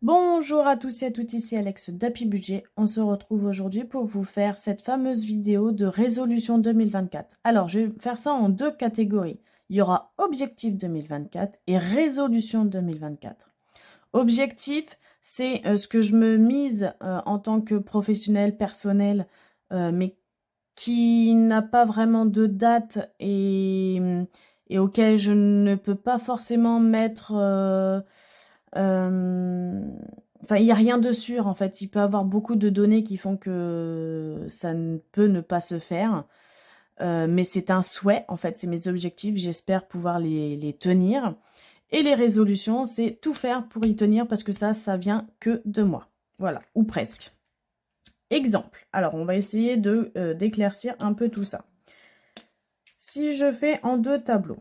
Bonjour à tous et à toutes, ici Alex d'Happy Budget. On se retrouve aujourd'hui pour vous faire cette fameuse vidéo de résolution 2024. Alors, je vais faire ça en deux catégories. Il y aura objectif 2024 et résolution 2024. Objectif, c'est ce que je me mise en tant que professionnel personnel, mais qui n'a pas vraiment de date et auquel je ne peux pas forcément mettre... Enfin, il n'y a rien de sûr en fait. Il peut y avoir beaucoup de données qui font que ça ne peut ne pas se faire. Mais c'est un souhait, en fait, c'est mes objectifs. J'espère pouvoir les tenir. Et les résolutions, c'est tout faire pour y tenir parce que ça vient que de moi. Voilà, ou presque. Exemple. Alors, on va essayer de d'éclaircir un peu tout ça. Si je fais en deux tableaux,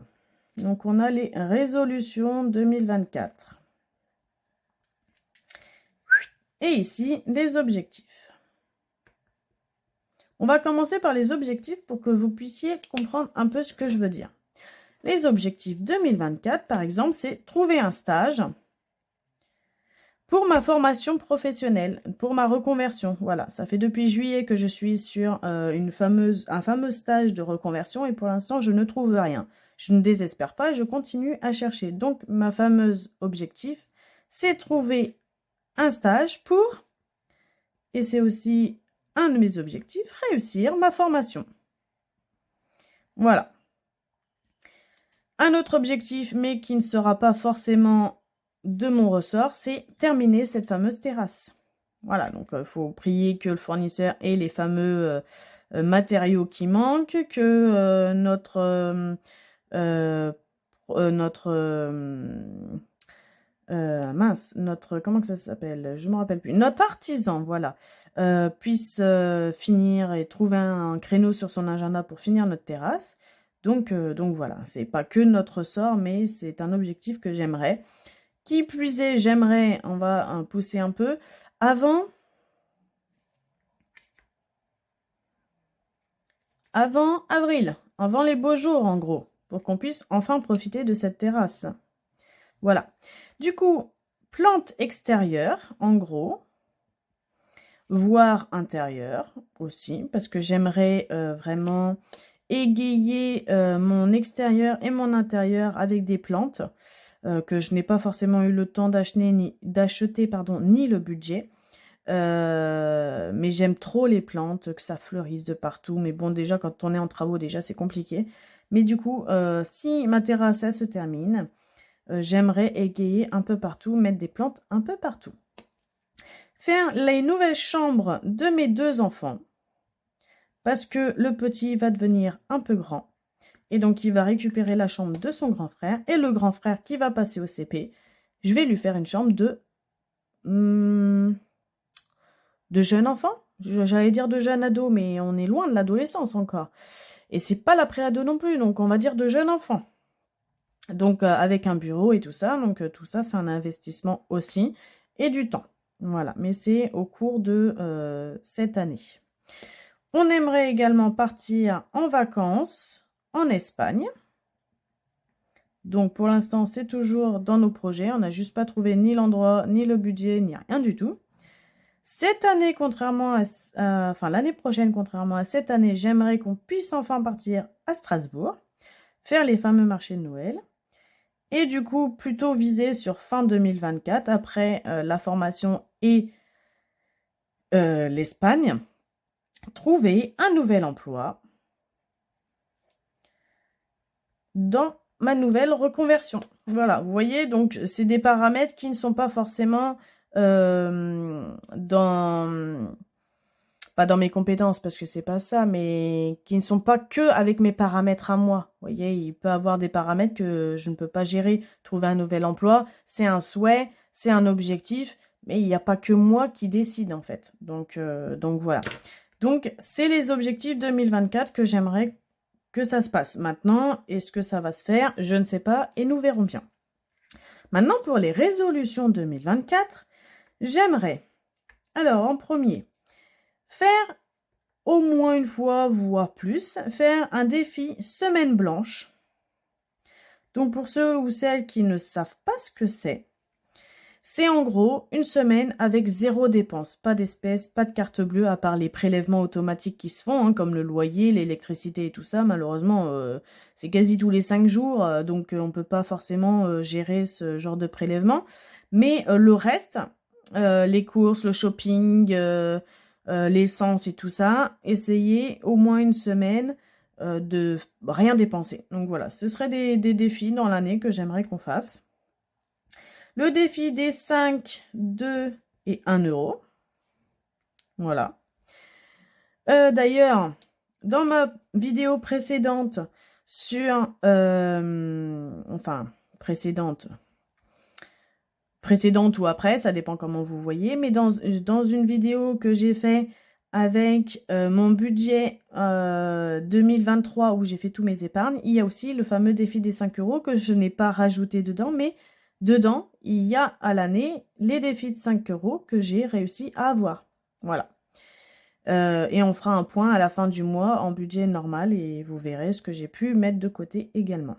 donc on a les résolutions 2024. Et ici, les objectifs. On va commencer par les objectifs pour que vous puissiez comprendre un peu ce que je veux dire. Les objectifs 2024, par exemple, c'est trouver un stage pour ma formation professionnelle, pour ma reconversion. Voilà, ça fait depuis juillet que je suis sur un fameux stage de reconversion et pour l'instant, je ne trouve rien. Je ne désespère pas, je continue à chercher. Donc, ma fameuse objectif, c'est trouver un stage pour, et c'est aussi un de mes objectifs, réussir ma formation. Voilà. Un autre objectif, mais qui ne sera pas forcément de mon ressort, c'est terminer cette fameuse terrasse. Voilà, donc il faut prier que le fournisseur ait les fameux matériaux qui manquent, que comment que ça s'appelle? Je me rappelle plus. Notre artisan, voilà, puisse finir et trouver un créneau sur son agenda pour finir notre terrasse. Donc voilà, c'est pas que notre sort, mais c'est un objectif que j'aimerais. Qui plus est, j'aimerais, on va pousser un peu, avant avril, avant les beaux jours en gros, pour qu'on puisse enfin profiter de cette terrasse. Voilà. Du coup, plante extérieure, en gros, voire intérieure aussi, parce que j'aimerais vraiment égayer mon extérieur et mon intérieur avec des plantes que je n'ai pas forcément eu le temps d'acheter ni le budget. Mais j'aime trop les plantes, que ça fleurisse de partout. Mais bon, déjà, quand on est en travaux, déjà, c'est compliqué. Mais du coup, si ma terrasse, elle se termine, j'aimerais égayer un peu partout, mettre des plantes un peu partout. Faire les nouvelles chambres de mes deux enfants, parce que le petit va devenir un peu grand. Et donc, il va récupérer la chambre de son grand frère. Et le grand frère qui va passer au CP, je vais lui faire une chambre de jeune enfant. J'allais dire de jeune ado, mais on est loin de l'adolescence encore. Et c'est pas la pré-ado non plus, donc on va dire de jeune enfant. Donc avec un bureau et tout ça, donc tout ça c'est un investissement aussi et du temps. Voilà, mais c'est au cours de cette année. On aimerait également partir en vacances en Espagne. Donc pour l'instant c'est toujours dans nos projets, on n'a juste pas trouvé ni l'endroit, ni le budget, ni rien du tout. Cette année, enfin l'année prochaine, contrairement à cette année, j'aimerais qu'on puisse enfin partir à Strasbourg, faire les fameux marchés de Noël. Et du coup, plutôt viser sur fin 2024, après la formation et l'Espagne, trouver un nouvel emploi dans ma nouvelle reconversion. Voilà, vous voyez, donc c'est des paramètres qui ne sont pas forcément pas dans mes compétences parce que c'est pas ça, mais qui ne sont pas que avec mes paramètres à moi. Vous voyez, il peut y avoir des paramètres que je ne peux pas gérer. Trouver un nouvel emploi, c'est un souhait, c'est un objectif, mais il n'y a pas que moi qui décide en fait. Donc voilà. Donc c'est les objectifs 2024 que j'aimerais que ça se passe. Maintenant, est-ce que ça va se faire? Je ne sais pas et nous verrons bien. Maintenant, pour les résolutions 2024, j'aimerais, alors en premier, faire au moins une fois, voire plus, faire un défi semaine blanche. Donc pour ceux ou celles qui ne savent pas ce que C'est en gros une semaine avec 0 dépense, pas d'espèces, pas de carte bleue, à part les prélèvements automatiques qui se font, hein, comme le loyer, l'électricité et tout ça. Malheureusement, c'est quasi tous les 5 jours, donc on peut pas forcément gérer ce genre de prélèvement. Mais le reste, les courses, le shopping, l'essence et tout ça, essayez au moins une semaine de rien dépenser. Donc voilà, ce seraient des défis dans l'année que j'aimerais qu'on fasse. Le défi des 5, 2 et 1 euro. Voilà. D'ailleurs, dans ma vidéo précédente sur... précédente ou après, ça dépend comment vous voyez, mais dans une vidéo que j'ai fait avec mon budget 2023 où j'ai fait tous mes épargnes, il y a aussi le fameux défi des 5 euros que je n'ai pas rajouté dedans, mais dedans, il y a à l'année les défis de 5 euros que j'ai réussi à avoir. Voilà. Et on fera un point à la fin du mois en budget normal et vous verrez ce que j'ai pu mettre de côté également.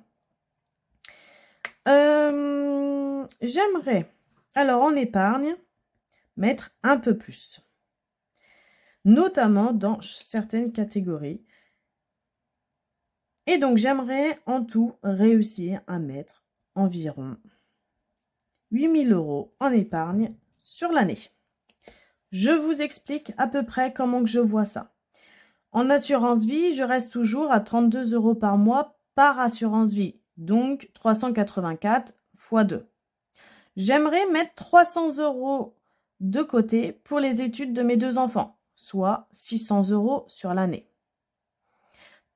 J'aimerais, alors en épargne, mettre un peu plus. Notamment dans certaines catégories. Et donc j'aimerais en tout réussir à mettre environ 8 000 € en épargne sur l'année. Je vous explique à peu près comment que je vois ça. En assurance vie, je reste toujours à 32 € par mois par assurance vie. Donc 384 x 2. J'aimerais mettre 300 € de côté pour les études de mes 2 enfants, soit 600 € sur l'année.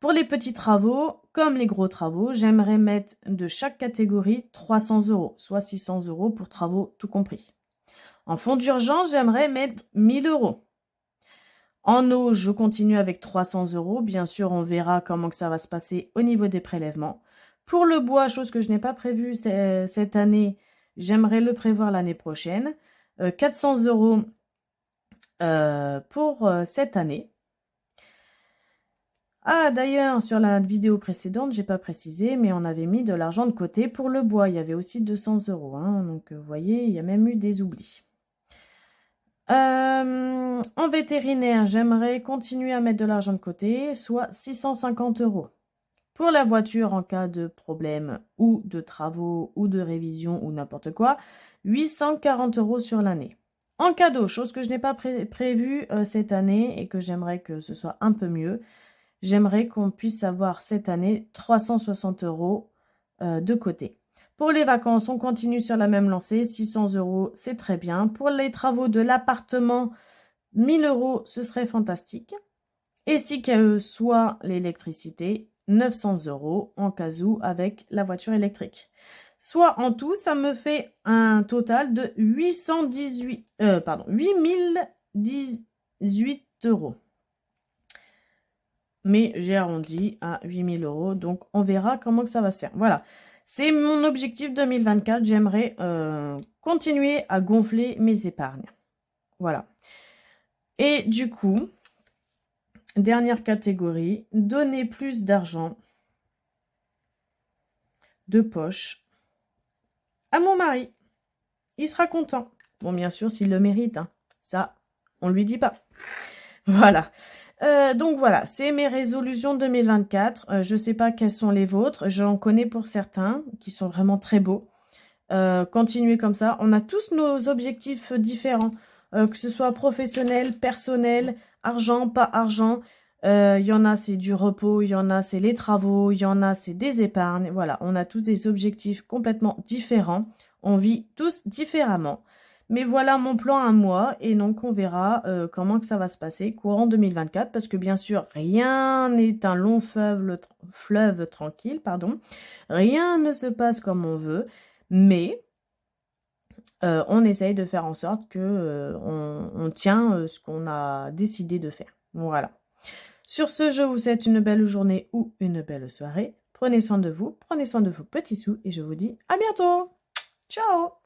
Pour les petits travaux, comme les gros travaux, j'aimerais mettre de chaque catégorie 300 €, soit 600 € pour travaux tout compris. En fonds d'urgence, j'aimerais mettre 1 000 €. En eau, je continue avec 300 €. Bien sûr, on verra comment que ça va se passer au niveau des prélèvements. Pour le bois, chose que je n'ai pas prévue cette année, j'aimerais le prévoir l'année prochaine. 400 € pour cette année. Ah, d'ailleurs, sur la vidéo précédente, j'ai pas précisé, mais on avait mis de l'argent de côté pour le bois. Il y avait aussi 200 €. Hein, donc, vous voyez, il y a même eu des oublis. En vétérinaire, j'aimerais continuer à mettre de l'argent de côté, soit 650 €. Pour la voiture, en cas de problème ou de travaux ou de révision ou n'importe quoi, 840 € sur l'année. En cadeau, chose que je n'ai pas prévue cette année et que j'aimerais que ce soit un peu mieux, j'aimerais qu'on puisse avoir cette année 360 € de côté. Pour les vacances, on continue sur la même lancée, 600 €, c'est très bien. Pour les travaux de l'appartement, 1 000 €, ce serait fantastique. Et si soit l'électricité, 900 € en cas où avec la voiture électrique. Soit en tout, ça me fait un total de 818 €. Mais j'ai arrondi à 8 000 €, donc on verra comment que ça va se faire. Voilà. C'est mon objectif 2024. J'aimerais continuer à gonfler mes épargnes. Voilà. Et du coup, dernière catégorie, donner plus d'argent de poche à mon mari. Il sera content. Bon, bien sûr, s'il le mérite. Hein. Ça, on ne lui dit pas. Voilà. Donc voilà, c'est mes résolutions 2024. Je ne sais pas quelles sont les vôtres. J'en connais pour certains qui sont vraiment très beaux. Continuez comme ça. On a tous nos objectifs différents, que ce soit professionnel, personnel, argent, pas argent. Il y en a, c'est du repos, il y en a, c'est les travaux, il y en a, c'est des épargnes. Voilà, on a tous des objectifs complètement différents. On vit tous différemment. Mais voilà mon plan à moi et donc on verra comment que ça va se passer courant 2024 parce que bien sûr rien n'est un long fleuve tranquille, pardon. Rien ne se passe comme on veut, mais on essaye de faire en sorte que on tient ce qu'on a décidé de faire. Voilà. Sur ce, je vous souhaite une belle journée ou une belle soirée. Prenez soin de vous, prenez soin de vos petits sous et je vous dis à bientôt. Ciao!